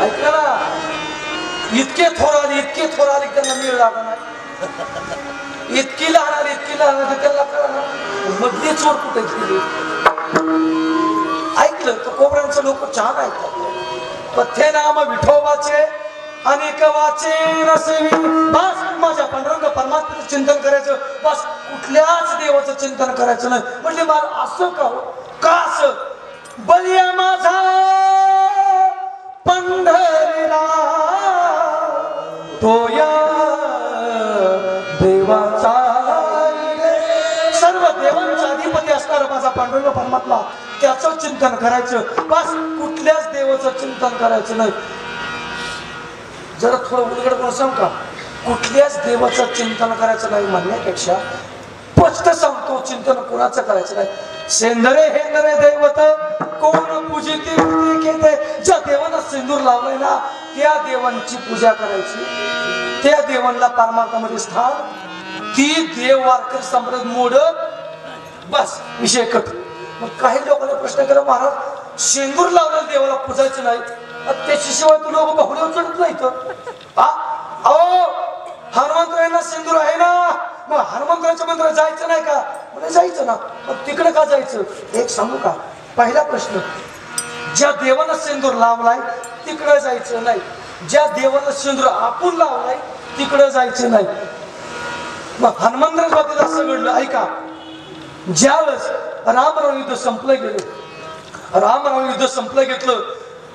ऐकलं ना, इतके थोर आले त्यांना मिळ लागला नाही, इतकी लहान आली त्यांना कळलं मधली चोर कुठे गेली. ऐकलं तर कोबऱ्यांचं लोक छान ऐकतात. पथ्य नाम विठोबाचे अनेक वाचे नसेवी. बस माझ्या पांडुरंग परमात्म्याचं चिंतन करायचं, बस कुठल्याच देवाचं चिंतन करायचं नाही. म्हणजे मला असं का हो, का असं बलिया माझा पंढरीला तो या देवाचा, सर्व देवांचा अधिपती असणारा माझा पांडुरंग परमात्मा, त्याचं चिंतन करायचं. बस कुठल्याच देवाचं चिंतन करायचं नाही. जरा थोडं उलगड करून सांग का, कुठल्याच देवाचं चिंतन करायचं नाही म्हणण्यापेक्षा स्पष्ट सांगतो चिंतन कोणाचं करायचं नाही. सेंदरे हेंदरे दैवत कोण पूजिती घेते. ज्या देवांना सिंदूर लावलाय ना त्या देवांची पूजा करायची, त्या देवांना परमार्थामध्ये स्थान. ती देव वारकरी संप्रदाय मोडत बस विषय कट. मग काही लोकांना प्रश्न केला, महाराज सिंदूर लावलेल्या देवाला पूजायचं नाही, त्याच्याशिवाय तू लोक बाहुड्या चढत नाही तर अहो हनुमंतरायांना सिंदूर आहे ना, मग हनुमंतराच्या मंदिरात जायचं नाही का? म्हणजे जायचं ना, मग तिकडे का जायचं? एक सांगू का, पहिला प्रश्न, ज्या देवाला सिंदूर लावलाय तिकडे जायचं नाही, ज्या देवाला सिंदूर आपण लावलाय तिकडे जायचं नाही. मग हनुमंतराच्या बाबतीत असं घडलं. ऐका, ज्यावेळेस रामराव युद्ध संपलं गेलं, रामराव युद्ध संपलं घेतलं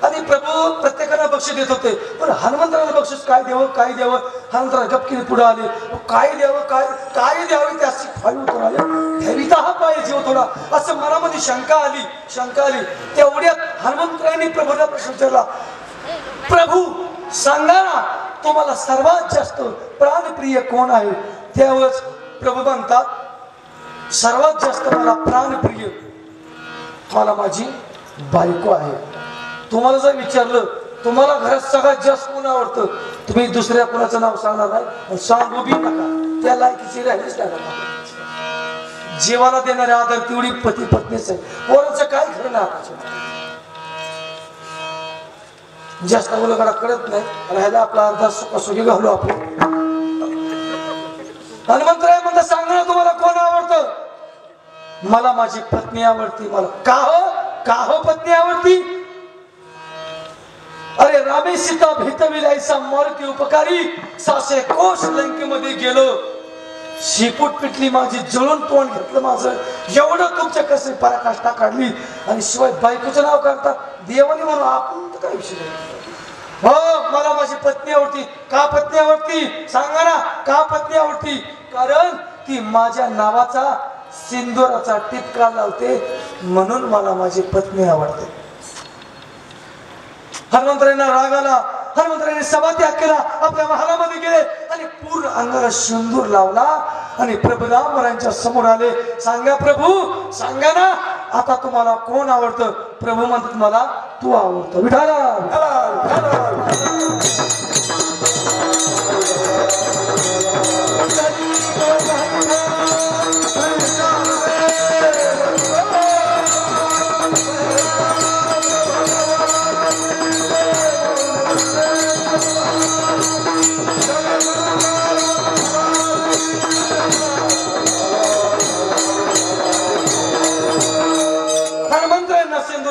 आणि प्रभू प्रत्येकाला बक्षीस देत होते, पण हनुमंतराला बक्षीस काय द्यावं काय द्यावं, हनुमंतरा गपकीने पुढे आले. काय द्यावं काय द्यावे त्याची फाळी उतर आले, ठेविता हा पाहिजे जीव थोडा, असं मनामध्ये शंका आली. तेवढ्यात हनुमंतरायांनी प्रभूला प्रश्न विचारला, प्रभू सांगा ना तुम्हाला सर्वात जास्त प्राणप्रिय कोण आहे? त्यावेळेस प्रभू म्हणतात, सर्वात जास्त मला प्राणप्रिय मला माझी बायको आहे. तुम्हाला जर विचारलं तुम्हाला घरात सगळ्यात जास्त कोण आवडतं, तुम्ही दुसऱ्या कोणाचं नाव सांगणार नाही, सांगू बी नका, त्या लायकीची राहिलीच नाही. जीवाला देणारे आदर तेवढी पती पत्नीच आहे. पोरांचं काय खरं ना, जास्त मुलाकडे कळत नाही आणि ह्याला आपला अर्धा सुखी घालू आपण. हनुमंतराय म्हणतात, सांगा तुम्हाला कोण आवडतं? मला माझी पत्नी आवडती. मला का हो पत्नी आवडती? अरे रामे सीता भेटविल ऐसा मारुती उपकारी, सासे कोश लंकेमध्ये गेलो, शिपूट पिटली माझी, जळून तोंड घेतलं माझं, एवढं तुमच्या कसे पराकाष्ठा काढली आणि शिवाय बायकोचं नाव काढतात देवाने म्हणून आपण तर काय विषय नाही. हो मला माझी पत्नी आवडती. का पत्नी आवडती सांगा ना, का पत्नी आवडती? कारण ती माझ्या नावाचा सिंदुराचा टिपका लावते म्हणून मला माझी पत्नी आवडते. हनुमंतरायांना राग आला, हनुमंतरायांनी सभात्याग केला, आपल्या महालामध्ये गेले आणि पूर्ण अंगाला सिंदूर लावला आणि प्रभू रामरायांच्या समोर आले. सांगा प्रभू सांगा ना आता तुम्हाला कोण आवडतं? प्रभू म्हणतात मला तू आवडतो. विठाला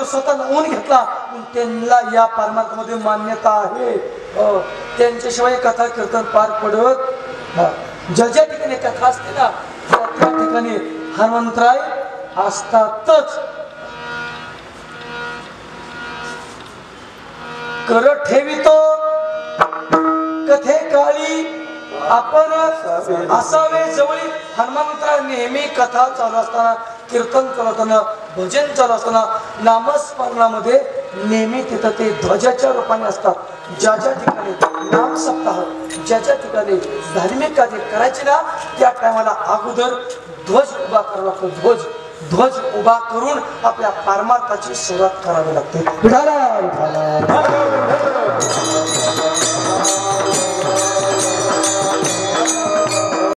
स्वतः लावून घेतला. त्यांना या परमार्थामध्ये मान्यता आहे. त्यांच्याशिवाय कथा कीर्तन पार पडत. ज्या ज्या ठिकाणी कथा असते ना त्या ठिकाणी हनुमंतराय असतातच. कर ठेवितो कथे काळी आपण असावे जवळी. हनुमंतराय नेहमी कथा चालू असताना, कीर्तन चालू असताना, भजन चालू असताना, नामस्मरणामध्ये नेहमी तिथं ते ध्वजाच्या रूपाने असतात. ज्या ज्या ठिकाणी नाम सप्ताह, ज्या ज्या ठिकाणी धार्मिक कार्य करायचे ना त्या टायमाला अगोदर ध्वज उभा करावा लागतो. ध्वज उभा करून आपल्या परमार्थाची सुरुवात करावी लागते.